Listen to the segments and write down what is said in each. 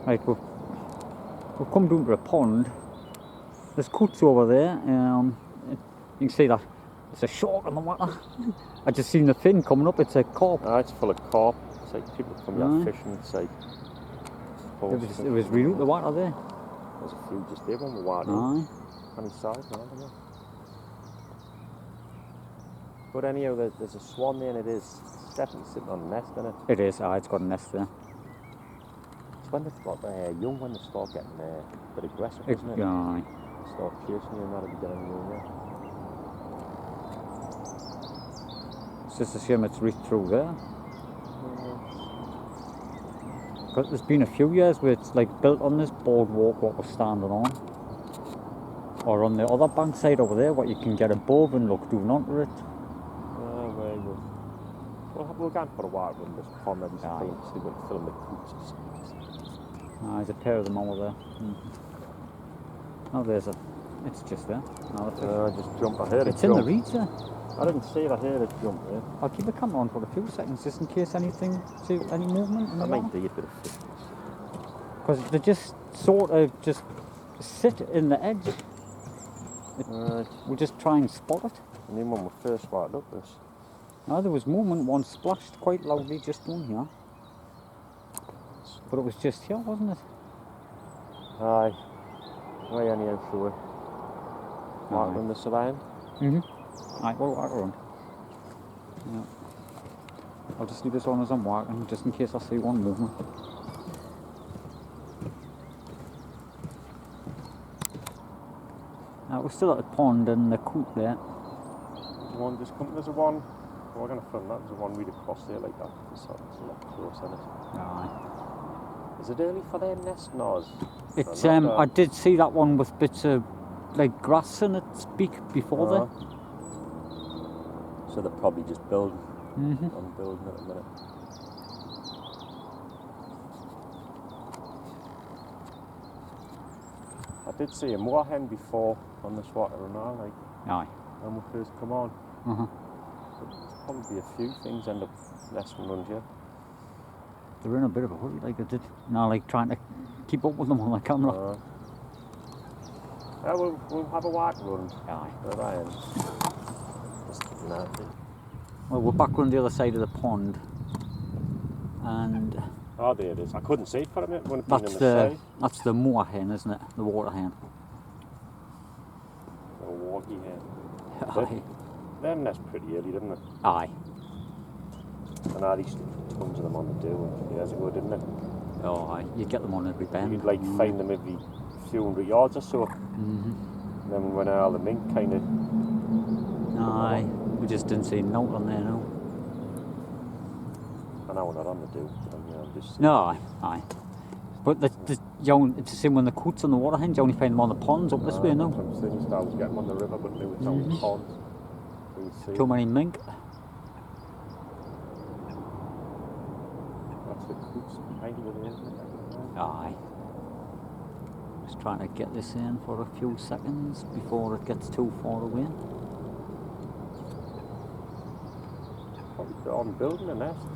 Right, we've come down to a pond. There's coots over there. You can see that. It's a shark in the water. I just seen the fin coming up. It's a carp. It's full of carp. It's like people come here fishing. It's like it was really out the water there. There's a few just there on the water. Funny size, aren't they? But anyhow, there's a swan there, and it is definitely sitting on a nest, isn't it? It is. It's got a nest there. It's when they've got their young, when they start getting a bit aggressive, isn't it? Aye. Start chasing you, and that'll be getting you. It's just a shame it's reached through there. Because there's been a few years where it's like built on this boardwalk what we're standing on, or on the other bank side over there, what you can get above and look down onto it. We'll go and put a water in this pond and see if we can film the coots. There's a pair of them over there. Oh, there's a. It's just there. Just jump. I heard it. It's in the reeds there. I didn't see it. I heard it jump there. I'll keep the camera on for a few seconds just in case any movement. That might be a bit of fish. Because they just sort of just sit in the edge. We'll just try and spot it. And then when we first started up this. There was movement. One splashed quite loudly just down here. But it was just here, wasn't it? Aye. Way anyhow through it. Water in the surveying. Aye, we'll walk around. Yeah. I'll just leave this on as I'm walking, just in case I see one movement. We're still at the pond and the coot there. One just come. There's a one. We're going to film that. There's a one right across there like that. So it's a lot close, isn't it? Aye. Is it early for their nest? No. It's I did see that one with bits of like grass in its beak before there. So they're probably just building. I'm building it at the minute. I did see a moorhen before on this water and all, like when we first come on. There's probably a few things end up nesting around here. They're in a bit of a hurry, like I did. Like trying to keep up with them on the camera. Yeah, we'll have a walk around. Well, we're back on the other side of the pond, and there it is. I couldn't see it for a minute. That's the moorhen, isn't it? The water hen. The walkie hen. Them nest pretty early, didn't it? Aye. And I used tons of them on the do years ago, didn't it? Aye. You'd get them on every bend. You'd like find them every few hundred yards or so. And then when all the mink kind of. Aye. We just didn't see note on there, no. I know we're not on the do. Aye. But it's the same when the coots on the water hens, you only find them on the ponds up this way, no? I'm saying you start getting them on the river, but now it's on the ponds. Too many mink. That's the coots behind you. Aye. Just trying to get this in for a few seconds before it gets too far away. Probably on building a nest.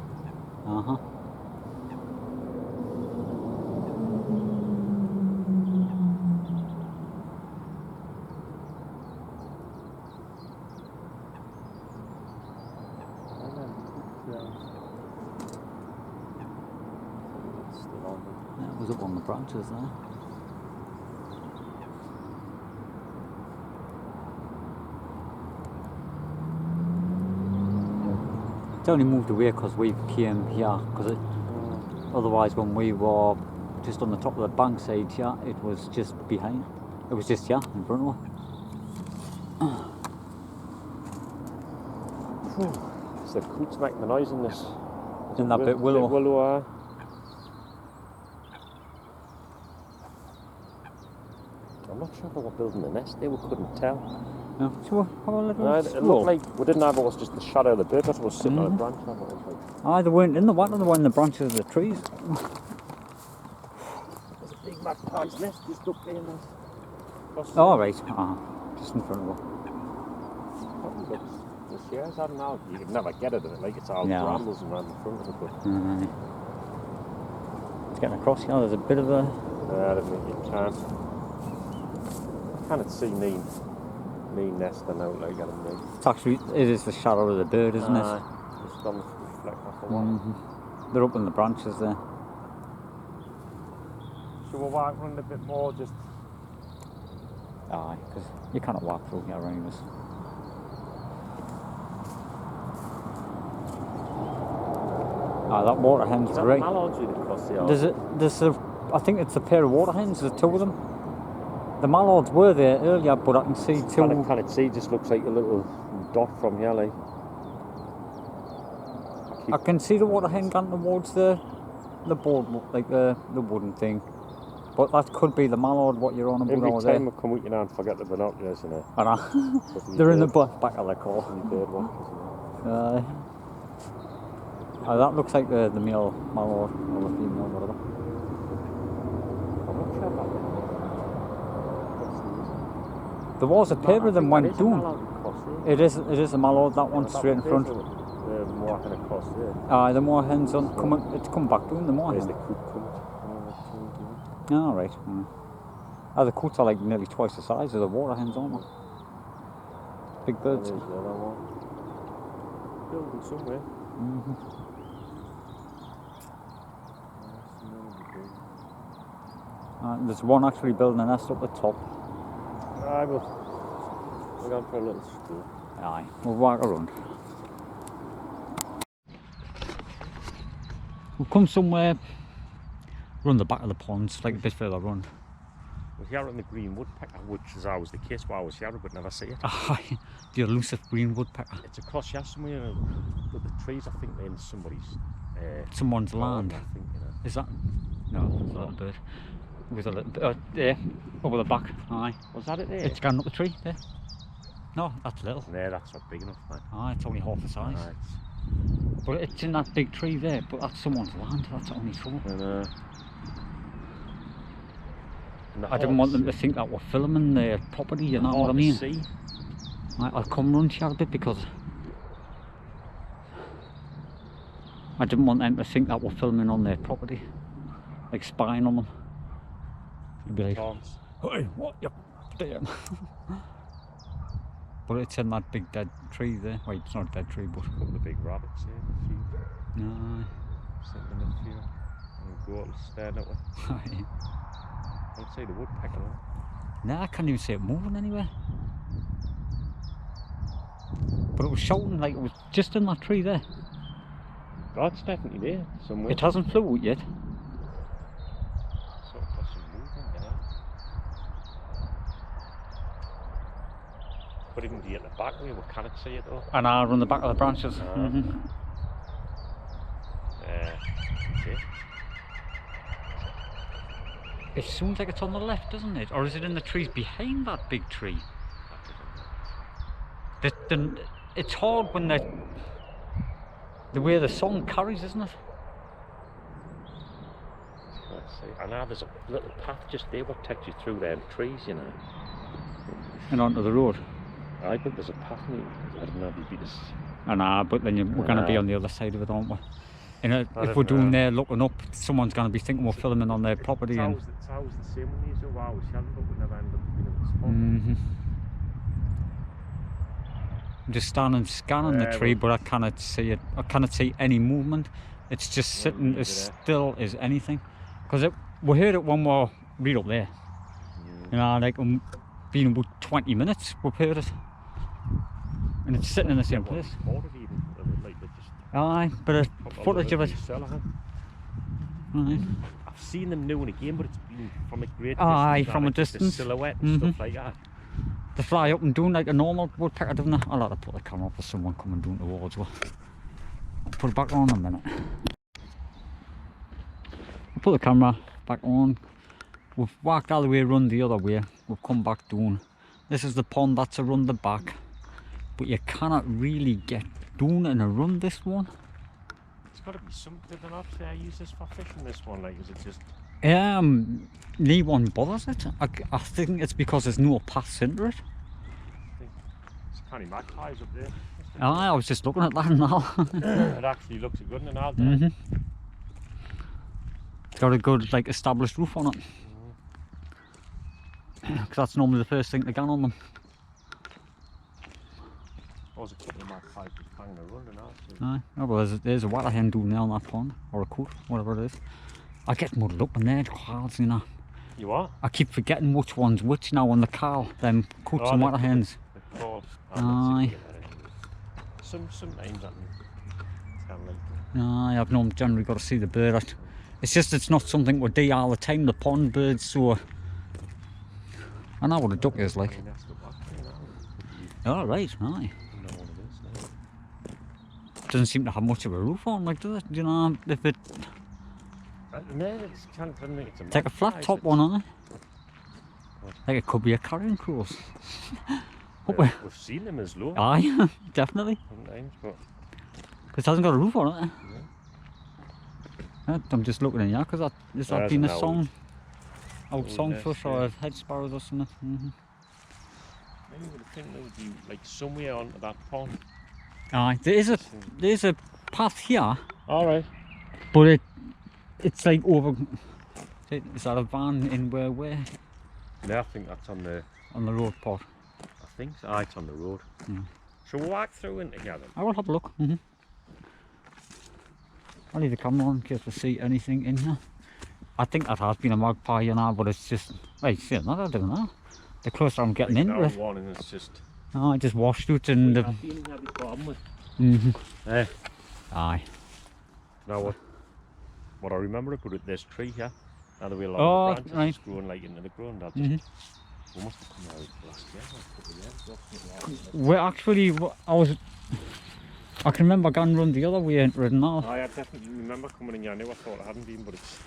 It was up on the branches there. It's only moved away because we came here, because otherwise when we were just on the top of the bank side here, it was just behind. It was just here in front of us. It's the coots making the noise in this. In that bit willow. I'm not sure if they were building the nest there, we couldn't tell. No, so have a little it looked like we didn't have it was just the shadow of the bird, it was sitting on a branch. They weren't in the water, they were in the branches of the trees. There's a big magpie's nest just up there. Right. Just in front of her. This year's I don't know. You could never get it in it, like it's all brambles and around the front of it. getting across here. There's a bit of a... I don't think you can. I can't see me nesting out like that. It's actually, it is the shadow of the bird, isn't it? Just on the reflect off the one. They're up in the branches there. So we'll walk around a bit more, just... Aye, because you can't walk through here anyways. Ah, that water hen's great. Mallards really across the There's a, I think it's a pair of water hens, there's two of them. The mallards were there earlier, but I can see two. Can't see, just looks like a little dot from here, like. I can see the water hen going towards the board, like the wooden thing. But that could be the mallard, what you're on about. Every over time there. I come with you now and forget the binoculars, you know. I know. They're in the back of the car. Bird watchers, that looks like the male mallard or the female, whatever. I'm not sure about that. There was a pair of them went down. It is a mallard, that one straight in front. The moorhen across there. Aye, the moorhen's on coming. It's come back down the moorhen. There's the coot. Oh, right. The coots are like nearly twice the size of the water hens, aren't they? Big birds. There's the other one. Building somewhere. There's one actually building a nest up the top. Aye, we're going for a little stroll. Aye, we'll walk around. We've come somewhere around the back of the ponds, like a bit further around. We're here in the green woodpecker, which is always the case while I was here, but never see it. Aye, the elusive green woodpecker. It's across here somewhere, with the trees, I think they're in somebody's... someone's land. I think, you know. Is that? No, it's a little bird. With a little bit, there, over the back. Aye. Was that it there? It's gone up the tree, there. No, that's little. No, that's not big enough, man. Aye, it's only half the size. Aye, but it's in that big tree there, but that's someone's land, that's the only trouble. I didn't want them to think that we're filming their property, you know what I mean? I'll come round here a bit because I didn't want them to think that we're filming on their property, like spying on them. You'd be like, hey, what you doing? But it's in that big dead tree there. Wait, it's not a dead tree, but a couple of big rabbits here. No. Sitting in the field. And go out and stare at it. I don't see the woodpecker though. No, I can't even see it moving anywhere. But it was shouting like it was just in that tree there. Oh, it's definitely there somewhere. It hasn't flew out yet. Sort of got some movement there. But even at the back we cannot see it though. And on the back of the branches. Okay. It sounds like it's on the left, doesn't it? Or is it in the trees behind that big tree? It's hard when the way the song carries, isn't it? Let's see. And now there's a little path just there what takes you through them trees, you know. And onto the road. I think there's a path in it. I don't know if you'd be this. I know, but then we're going to be on the other side of it, aren't we? You know, if we're doing there looking up, someone's going to be thinking we're filming on their property. It's always the same when these are always sheltered, but we never end up being at the spot. I'm just standing scanning the tree, but I cannot see it. I cannot see any movement. It's just sitting as still as anything. Because we heard it when we're right up there. You know, like been about 20 minutes we've heard it. And it's sitting in the same place. Aye, but a footage of it. Right. I've seen them now and again, but it's been from a great distance. Aye, from a distance. The silhouette and stuff like that. They fly up and down like a normal woodpecker, doesn't they? I'll have to put the camera up for someone coming down towards us. I'll put it back on a minute. I'll put the camera back on. We've walked all the way around the other way. We've come back down. This is the pond that's around the back. But you cannot really get down and around this one. It's got to be something. They're not say I use this for fishing. This one, like, is it just? No one bothers it. I think it's because there's no paths into it. There's canny magpies up there. Aye, I was just looking at that now. It actually looks good and all that. got a good like established roof on it. Because that's normally the first thing to get on them. There's a couple of magpies just hanging around and all. Aye. Oh, well, there's a water hen doing there on that pond, or a coot, whatever it is. I get muddled up in there, clouds, you know. You what? I keep forgetting which one's which now on the cow, them coots and water hens. The calls. Aye. Sometimes I can like. Aye, I've not generally got to see the bird. It's just it's not something we do all the time, the pond birds, so I know what a duck is like. Oh right, aye. Doesn't seem to have much of a roof on, like, does it? You know, if it take a flat top one on it, like it could be a carrion crows. We've seen them as low. Aye, definitely. Sometimes, but because it hasn't got a roof on it. Yeah. I'm just looking in here because that been a song, old songfish or a hedge sparrows or something. Maybe would think there would be like somewhere onto that pond. Aye, there's a path here. All right. But it's like over. Is that a van in where? Yeah, I think that's on the road part. I think so. It's on the road. Shall we walk through in together? I will have a look. I'll leave the camera on in case we see anything in here. I think that has been a magpie, you know, but it's just. Wait, see, no, I don't know. The closer I'm getting into it. It's just. Oh, I just washed out and. Aye. Now what I remember, I put it this tree here. Now that we're along the branches, it's growing like into the ground. We must have come out last year, a couple of years. Well, actually, I can remember going round the other way into it now. I definitely remember coming in here. I knew I thought I hadn't been, but it's.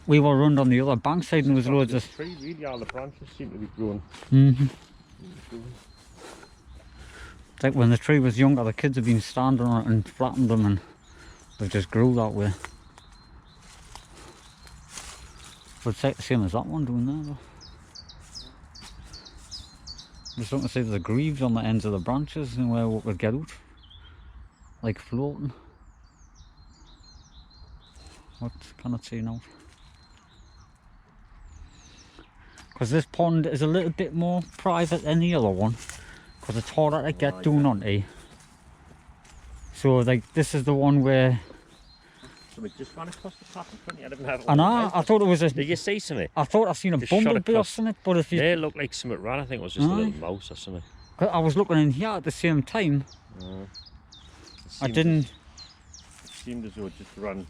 We were round on the other bank side and there was loads of. Tree, really, all the branches seem to be growing. It's like when the tree was younger, the kids have been standing on it and flattened them and they just grew that way. But it's like the same as that one doing there though. I'm just looking to see if there's greaves on the ends of the branches and where we could get out. Like floating. What can I see now? Because this pond is a little bit more private than the other one. Because it's harder to get down onto. So like this is the one where. So we just ran across the path in front of you. I didn't have it. I know, I thought it was a. Did you see something? I thought I seen a bumblebee or something, but if you. Yeah, it looked like something ran. I think it was just a little mouse or something. I was looking in here at the same time. I didn't. It seemed as though it just ran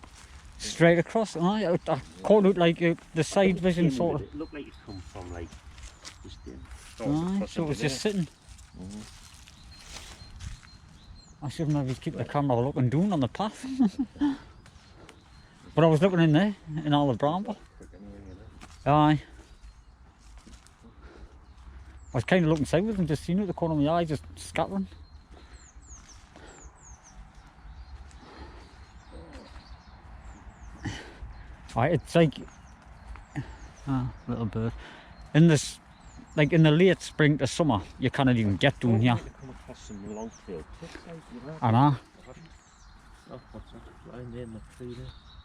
straight across. I caught it like the side vision sort of. It looked like it come from like just in. So it was just sitting. I should maybe keep the camera looking down on the path. But I was looking in there, in all the bramble. Aye. I was kind of looking sideways and just seen it at the corner of my eye, just scattering. Right, it's like little bird. In this, like in the late spring to summer, you can't even get down here. I know.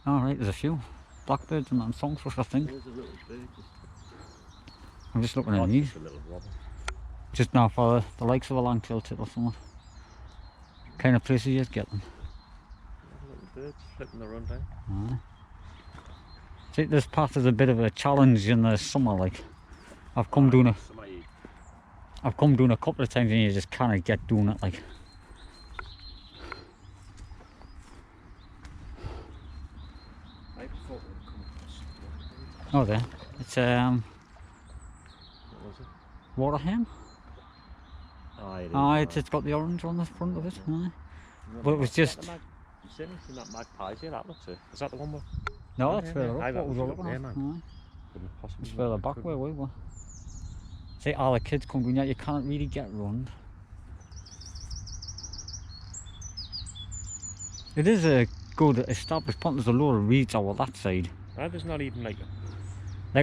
Alright, there's a few blackbirds and songfish, I think. I'm just looking at these. Just now for the likes of a long-tailed tit or something. Kind of places you'd get them. Birds flipping the run down. See, this path is a bit of a challenge in the summer. Like, I've come down a couple of times and you just can't get doing it. Like, oh, there. It's what was it? Water hen. It's got the orange on the front of it. But it was just. You seen that magpie here? That looks it. Is that the one with? No, that's further up. What was looking at? It's further back where we were. See, all the kids come down here, you can't really get round. It is a good established pond. There's a load of reeds over that side. There's not even like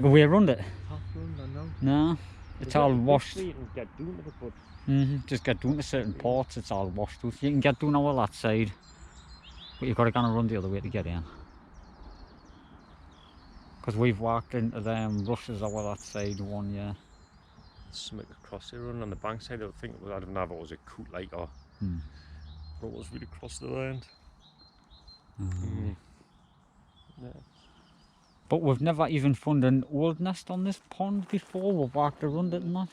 a way around it. Half round, I know. No, it's all washed. Just get down to certain parts, it's all washed out. You can get down over that side, but you've got to go around the other way to get in. Because we've walked into them rushes over that side one, yeah. Something across there running on the bank side. I think I don't know if it was a coot like or what was really across the land. Yeah. But we've never even found an old nest on this pond before. We've walked around it and that.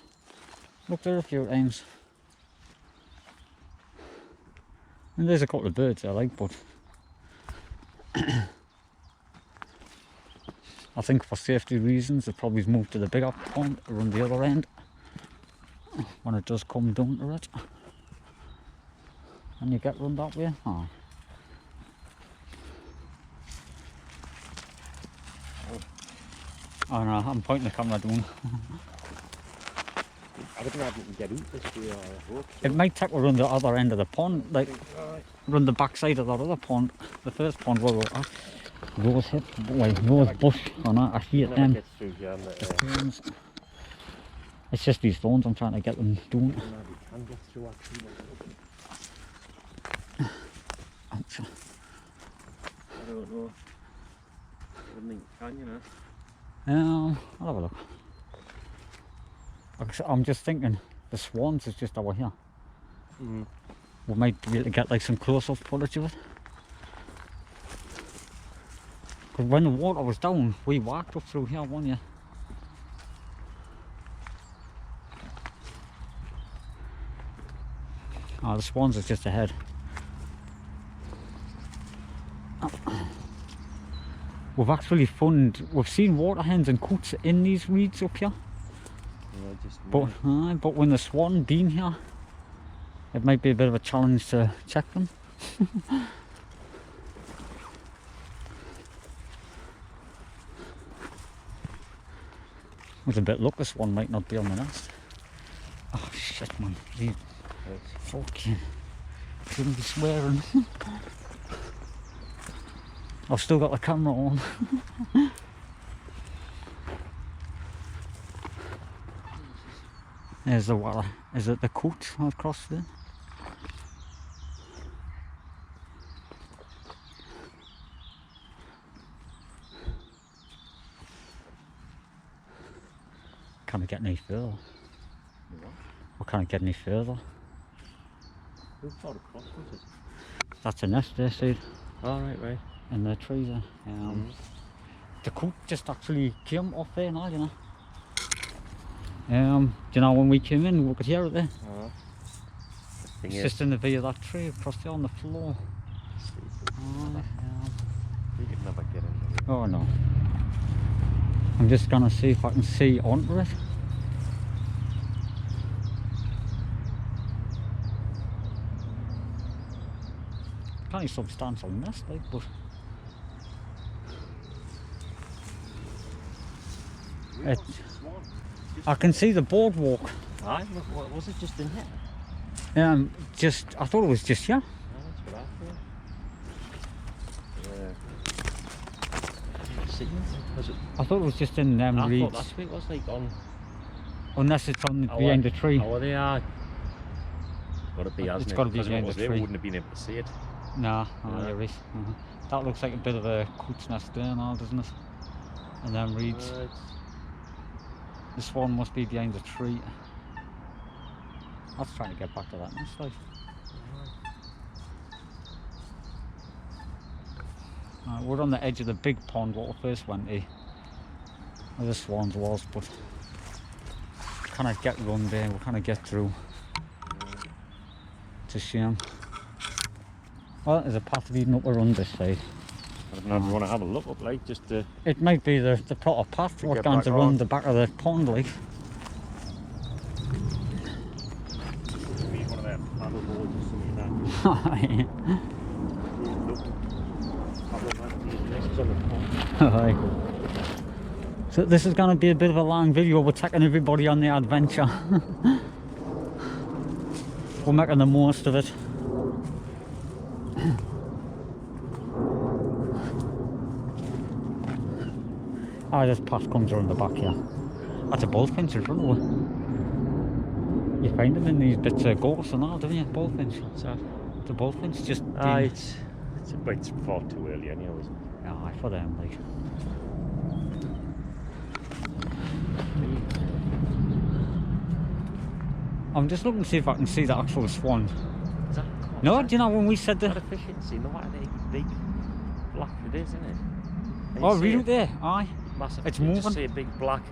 Look there a few times. And there's a couple of birds I like, but I think for safety reasons they probably moved to the bigger pond around the other end when it does come down to it. And you get run that way. Oh. Oh no, I'm pointing the camera down. I don't know if you can get out this way or hope so. It might take around the other end of the pond, like around the back side of that other pond. The first pond where we're at. Rose hip, rose bush, and I hate them. It's just these thorns I'm trying to get them doing. Ouch. I don't know. I wouldn't think you can, you know. I'll have a look. I'm just thinking the swans is just over here. We might be able to get like some close-up footage of it. Because when the water was down, we walked up through here, one year. Oh, the swans is just ahead. We've actually found, we've seen water hens and coots in these reeds up here. But when the swan been here, it might be a bit of a challenge to check them. With a bit of luck, this one might not be on the nest. Oh shit, man! Fucking shouldn't be swearing. I've still got the camera on. There's the water. Is it the coot across there? Can't get any further. We can't get any further. That's a nest there, see? Oh, right. In the trees there. The coot just actually came off there now, you know. Do you know when we came in, we could hear it there? It's just in the V of that tree across there on the floor. You could never get into it. Oh no. I'm just gonna see if I can see onto it. Kind of substantial nest, like, but I can see the boardwalk. Aye, was it just in here? I thought it was just here. Oh, that's what I thought. I thought it was just in them reeds. I thought that's what it was like on. Unless it's on behind the tree. Oh, they are. It's got to be, hasn't it? It's got to be behind the tree. tree. We wouldn't have been able to see it. Nah, there is. That looks like a bit of a coot's nest there now, doesn't it? And them reeds. This one must be behind the tree. I was trying to get back to that nest, like. We're on the edge of the big pond what we first went to. Where the swans was, but kind of get run there, we kind of get through. It's a shame. Well, there's a path leading up around this side. I don't know if you want to have a look up, like, just to... It might be the proper path what goes around the back of the pond, like. Maybe one of them paddle boards or something like that. So this is going to be a bit of a long video. We're taking everybody on the adventure. We're making the most of it. Oh, this path comes around the back here. That's a bullfinch in front of it. You find them in these bits of gorse and all, don't you? Bullfinch. What's that? The bullfinch just... it's a bit far too early anyway, isn't it? Yeah, for them, like. I'm just looking to see if I can see the actual swan. Is that? No, do you know when we said that? Efficiency, no matter the big black it is, isn't it? Oh, really there? Aye. Massive. It's You moving. just see a big black.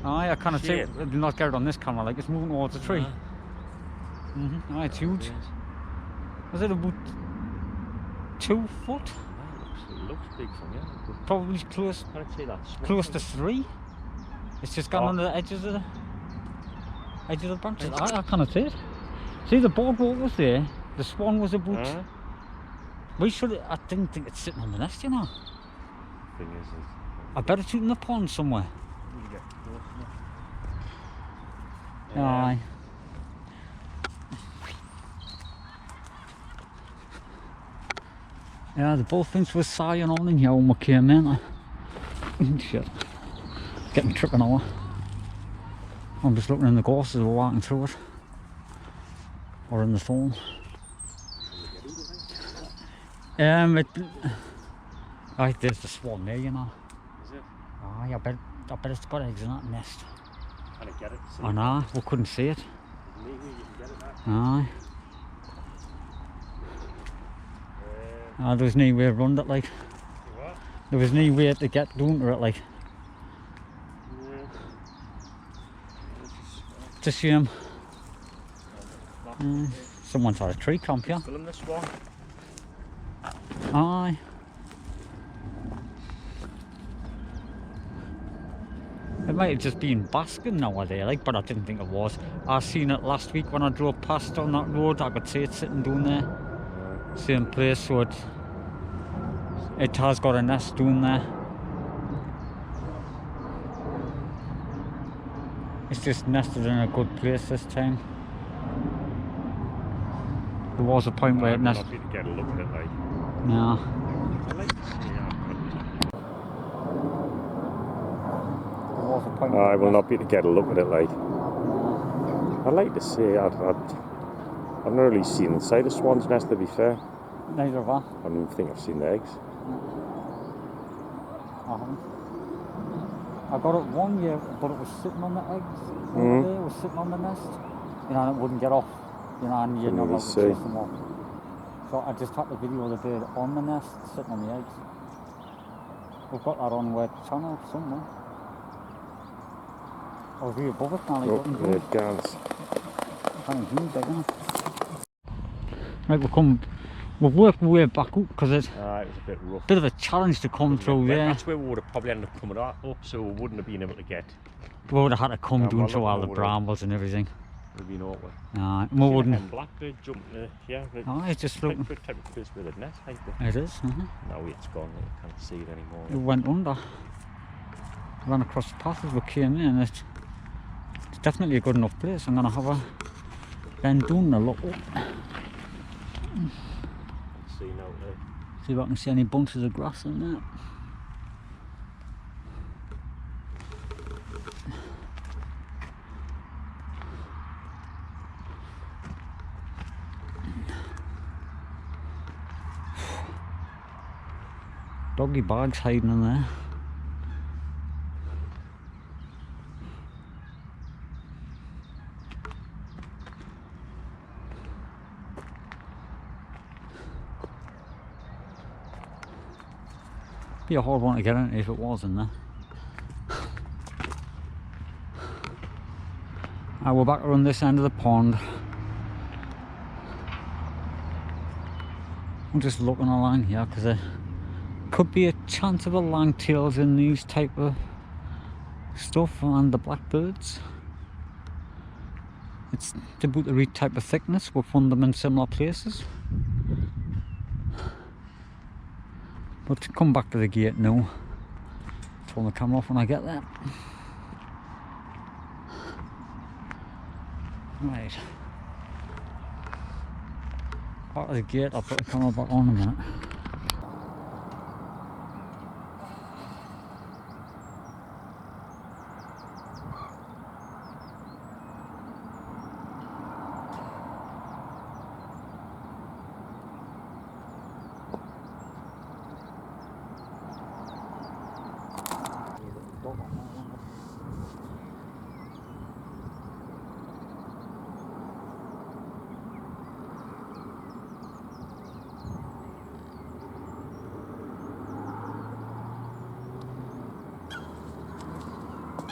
Aye, I kind of see shape. it. Not get it on this camera, like it's moving towards the tree. Aye, it's huge. Was it about 2 foot? It looks big from here. Probably close. Can't see that. Close to 3. It's just gone on the edges of the branches. I cannot see it. See, the boardwalk was there. The swan was about. We should. I didn't think it's sitting on the nest, you know. Thing is, I bet it's in the pond somewhere. you get close enough. Aye. Yeah, the bullfinch was sighing on in here when we came in. Shit. Getting tripping over. I'm just looking in the gorse as we're walking through it. Or in the thorn. Right, there's the swan there, you know. Is it? Aye, I bet it's got eggs in that nest. Can I get it? I know, we couldn't see it. Maybe you can get it back. Aye. There was no way around it, like. What? There was no way to get down to it, like. It's a shame. Someone's had a tree camp here. Film this one. Aye. It might have just been basking nowadays, like, but I didn't think it was. I seen it last week when I drove past on that road. I could see it sitting down there. Same place, so it has got a nest down there. It's just nested in a good place this time. There was a point where it nested. To get a look at it, like. No. I like to see There was a point. I will not be to get a look at it, like. I'd like to see. I've not really seen inside a swan's nest, to be fair. Neither have I. I don't even think I've seen the eggs. I haven't. I got it one year, but it was sitting on the eggs. It was sitting on the nest. You know, and it wouldn't get off. You know, and you're not allowed to chase them off. So I just had the video of the bird on the nest, sitting on the eggs. We've got that on our channel somewhere. I was really above it now. Oh, there it goes. Kind of huge, isn't it? Right, we've worked our way back up because it's it was a bit rough. Bit of a challenge to come through there. That's where we would have probably ended up coming up, so we wouldn't have been able to get. We would have had to come down through all the brambles and everything. It would have been awkward. We wouldn't. Blackbird jumping here. It's just looking. Type of place with a nest, like that. It is. Now it's gone. You can't see it anymore. It went under. Ran across the path as we came in. It's definitely a good enough place. I'm gonna have a bend down and look up. See now. See if I can see any bunches of grass in there. Doggy bags hiding in there. Be a hard one to get into if it was in there. We're back around this end of the pond. I'm just looking along here because there could be a chance of a langtails in these type of stuff and the blackbirds. It's about the right type of thickness. We'll find them in similar places. But to come back to the gate now, turn the camera off when I get there. Right. Back to the gate, I'll put the camera back on in a minute.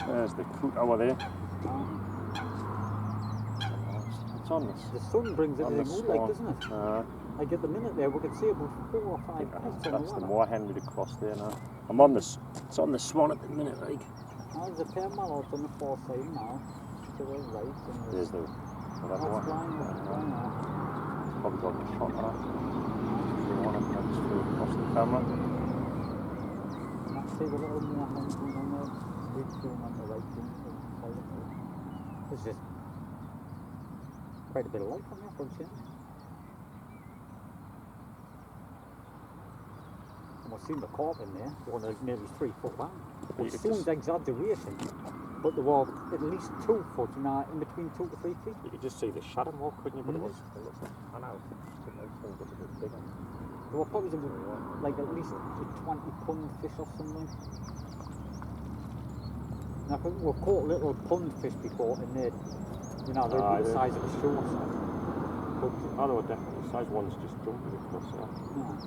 There's the coot over there. It's on this. The sun brings on the everything out, like, swan. doesn't it? Like at the minute there, we could see about 4 or 5 kites on That's the the water. moorhen with across there now. I'm on this. It's on the swan at the minute, like. Oh, there's a pair of mallards on the far side now. To the right. And There's the. oh, That it's one. flying, it's flying now. Probably got the shot on that. The one I just flew across the camera. And I see the little moorhen going on there. Big going on the right going to the side of it. There's just quite a bit of light on there for a change. I've seen the carp in there, one nearly 3 foot long. It seems exaggeration, but there were at least 2 foot in between 2 to 3 feet. You could just see the shadow more, couldn't you? But it looks like, I know, it's a bit bigger. There were probably like at least a 20-pound fish or something. Now, we've caught little pond fish before, and they're, you know, they're the size of a shore. But I know definitely, size one's just jumping across there. Yeah.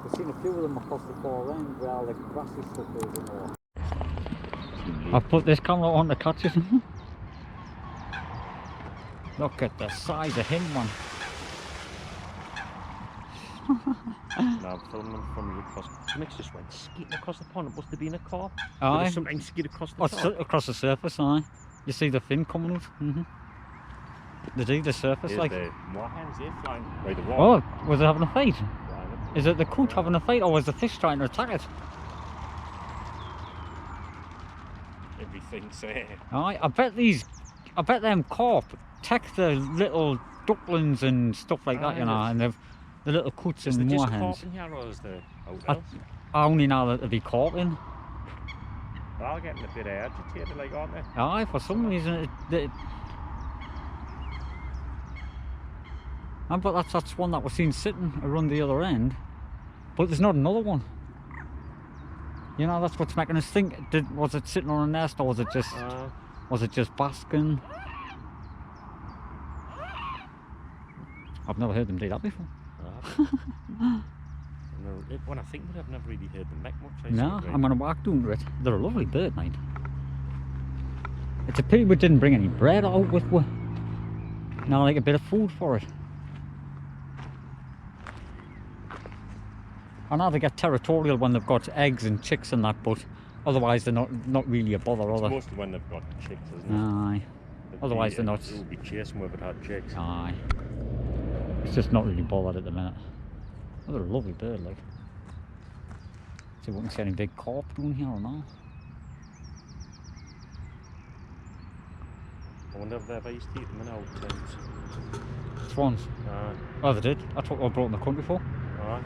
I've seen a few of them across the far end where all the grassy stuff is and all. I've put this camera on to catch it. Look at the size of him, man. Now I'm filming from across. Something just went skidding across the pond. It must have been a carp. Aye. Something skid across the top. Across the surface, aye. You see the fin coming out? The surface, There's like. the moorhens here flying by the water. Oh, was it having a fight? Is it the coot having a fight, or was the fish trying to attack it? Everything's there. Aye, I bet them carp take the little ducklings and stuff like that, you know, and the little coots and moorhens. Is there just carp in here, or is there out else? I only know that they'll be caught in. They're all getting a bit agitated, like, aren't they? Aye, for some reason but that's one that was seen sitting around the other end. But there's not another one. You know, that's what's making us think. Was it sitting on a nest, or was it just basking? I've never heard them do that before. When I think of it, I've never really heard them make much. No, I'm gonna walk down to it. They're a lovely bird, mate. It's a pity we didn't bring any bread out with we. Now, like a bit of food for it. I know they get territorial when they've got eggs and chicks and that, but otherwise they're not really a bother, are they? Mostly when they've got chicks, isn't it? Aye. Otherwise they're not. They'll be chasing with it had chicks. Aye. It's just not really bothered at the minute. Oh, they're a lovely bird, like. See if we can see any big carp down here or not. I wonder if they've used to eat them in old times. Swans? Oh, they did. That's what I brought in the country for. Aye.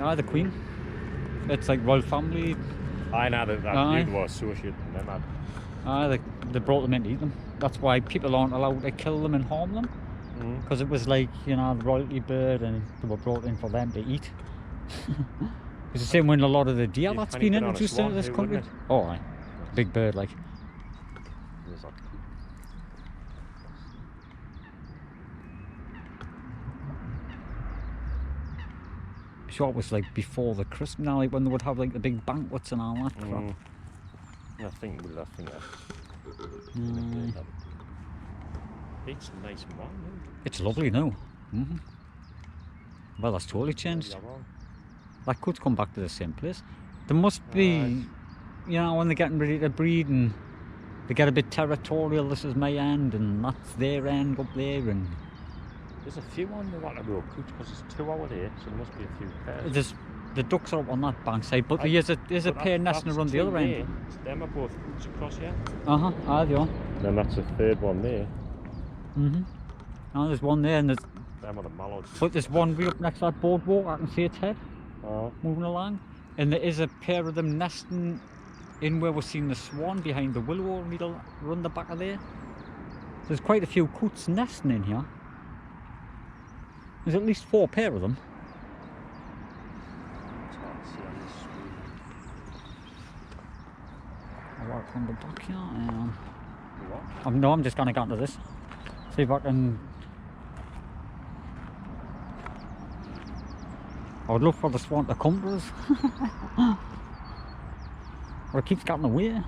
Aye, the queen. It's like royal family. I know that you were associated with them. Aye, they brought them in to eat them. That's why people aren't allowed to kill them and harm them. Because it was like, you know, the royalty bird, and they were brought in for them to eat. It's the same when a lot of the deer that's been introduced into this country. Oh, aye. Big bird, like. Sure, it was like before the Christmas, now, like when they would have like the big banquets and all that crap. I think that. It's nice and warm, isn't it? It's lovely now. Well, that's totally changed. That could come back to the same place. There must be, you know, when they're getting ready to breed and they get a bit territorial. This is my end and that's their end up there, and there's a few on the Waterloo Cooch because it's 2 hours here, so there must be a few pairs. The ducks are up on that bank side, but there's a pair nesting around the other end. Them are both coots across here. Aye, they are. Then that's a third one there. Oh, there's one there, and there's. Them are the mallards. But there's one way up next to that boardwalk. I can see its head moving along, and there is a pair of them nesting in where we're seeing the swan behind the willow needle run the back of there. There's quite a few coots nesting in here. There's at least 4 pair of them. I'll work on the back here. No, I'm just going to go into this. See if I can. I would love for the swan to come to us. Or it keeps getting away.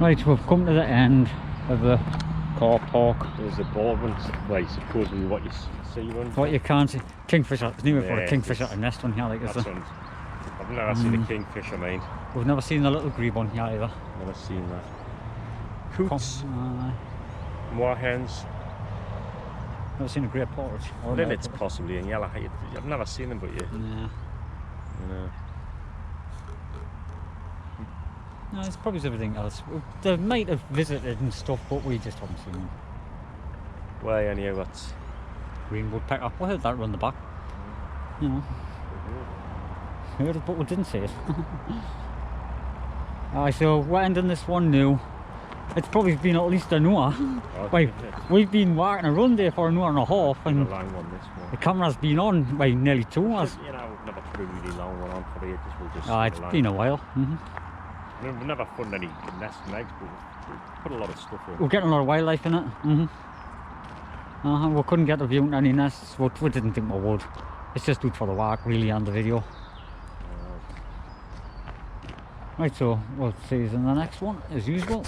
Right, we've come to the end of the car park. There's the Baldwins, like supposedly what you see one. What you can't see, kingfisher. There's never got a Yeah, kingfisher a nest on here like this. That's one. I've never seen a kingfisher, mate. We've never seen the little grebe on here either. Never seen that. Coots, moorhens. Never seen a great partridge. Or Then a it's possibly in yellow. I've never seen them, but yeah. Nah. You know. No, it's probably everything else. They might have visited and stuff, but we just haven't seen them. Why, and you got Green woodpecker. We heard that run the back. You know. Heard it, but we didn't see it. Alright, so we're ending this one now. It's probably been at least an hour. Wait, we've been walking around there for an hour and a half, and a long one, this one. the camera's been on by nearly 2 hours. You know, we've never put a really long one on for ages. We'll just It's been a while. We've never found any nest and eggs, but we've put a lot of stuff in. We're getting a lot of wildlife in it. We couldn't get a view into any nests, but we didn't think we would. It's just good for the walk, really, and the video. Right, so we'll see you in the next one, as usual.